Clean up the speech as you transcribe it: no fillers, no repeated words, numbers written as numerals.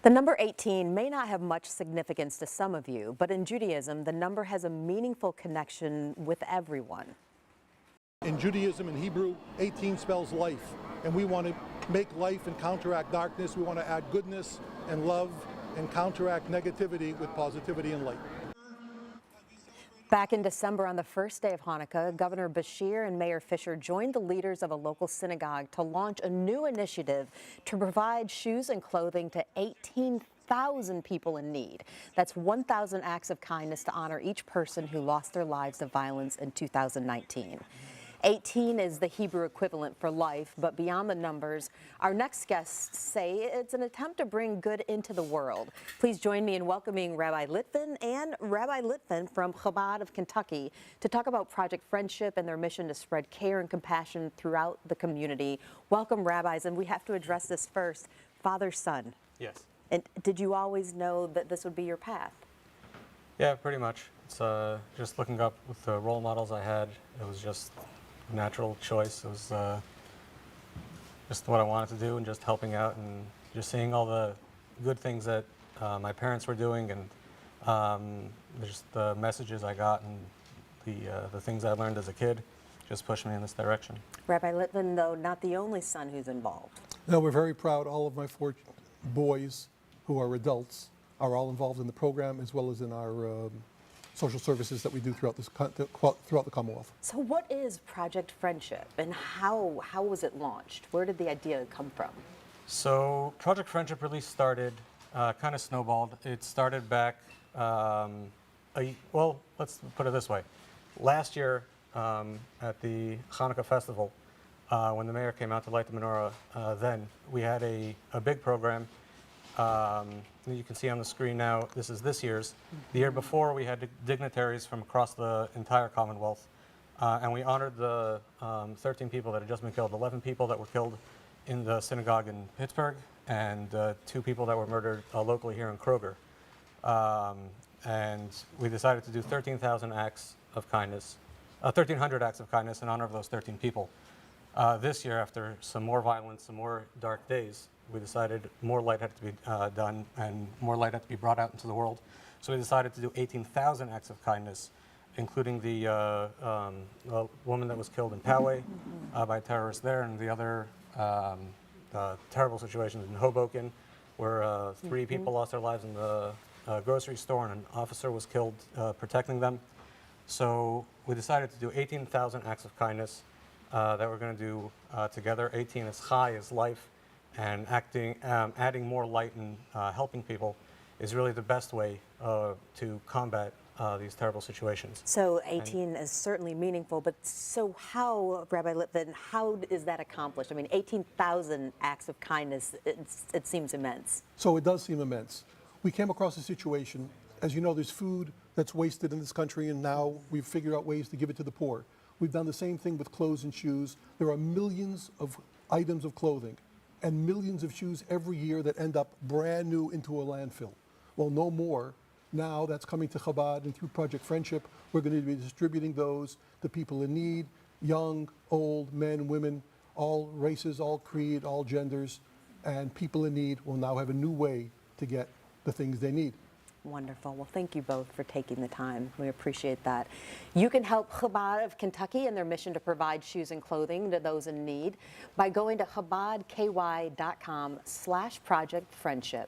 The number 18 may not have much significance to some of you, but in Judaism, the number has a meaningful connection with everyone. In Judaism, in Hebrew, 18 spells life, and we want to make life and counteract darkness. We want to add goodness and love and counteract negativity with positivity and light. Back in December, on the first day of Hanukkah, Governor Bashir and Mayor Fisher joined the leaders of a local synagogue to launch a new initiative to provide shoes and clothing to 18,000 people in need. That's 1,000 acts of kindness to honor each person who lost their lives to violence in 2019. 18 is the Hebrew equivalent for life, but beyond the numbers, our next guests say it's an attempt to bring good into the world. Please join me in welcoming Rabbi Litvin and Rabbi Litvin from Chabad of Kentucky to talk about Project Friendship and their mission to spread care and compassion throughout the community. Welcome, rabbis, and we have to address this first. Father-son. Yes. And did you always know that this would be your path? Yeah, pretty much. It's just looking up with the role models I had. It was just a natural choice. It was just what I wanted to do, and just helping out and just seeing all the good things that my parents were doing, and just the messages I got and the things I learned as a kid just pushed me in this direction. Rabbi Litvin, though, not the only son who's involved. No, we're very proud. All of my 4 boys who are adults are all involved in the program, as well as in our social services that we do throughout the Commonwealth. So what is Project Friendship, and how was it launched? Where did the idea come from? So Project Friendship really started, kind of snowballed. It started back, well, let's put it this way. Last year at the Hanukkah festival, when the mayor came out to light the menorah, then we had a big program. You can see on the screen now, this is this year's. The year before, we had dignitaries from across the entire Commonwealth, and we honored the 13 people that had just been killed, 11 people that were killed in the synagogue in Pittsburgh, and 2 people that were murdered locally here in Kroger. And we decided to do 13,000 acts of kindness, 1,300 acts of kindness in honor of those 13 people. This year, after some more violence, some more dark days, we decided more light had to be done and more light had to be brought out into the world. So we decided to do 18,000 acts of kindness, including the woman that was killed in Poway by terrorists there, and the other terrible situations in Hoboken, where 3 people lost their lives in the grocery store and an officer was killed protecting them. So we decided to do 18,000 acts of kindness that we're going to do together. 18 is chai, is life. And adding more light and helping people is really the best way to combat these terrible situations. So 18 is certainly meaningful, but so how, Rabbi Litvin, how is that accomplished? I mean, 18,000 acts of kindness, it seems immense. So it does seem immense. We came across a situation, as you know, there's food that's wasted in this country, and now we've figured out ways to give it to the poor. We've done the same thing with clothes and shoes. There are millions of items of clothing and millions of shoes every year that end up brand new into a landfill. Well, no more. Now that's coming to Chabad, and through Project Friendship, we're going to be distributing those to people in need, young, old, men, women, all races, all creed, all genders, and people in need will now have a new way to get the things they need. Wonderful. Well, thank you both for taking the time. We appreciate that. You can help Chabad of Kentucky in their mission to provide shoes and clothing to those in need by going to chabadky.com/projectfriendship.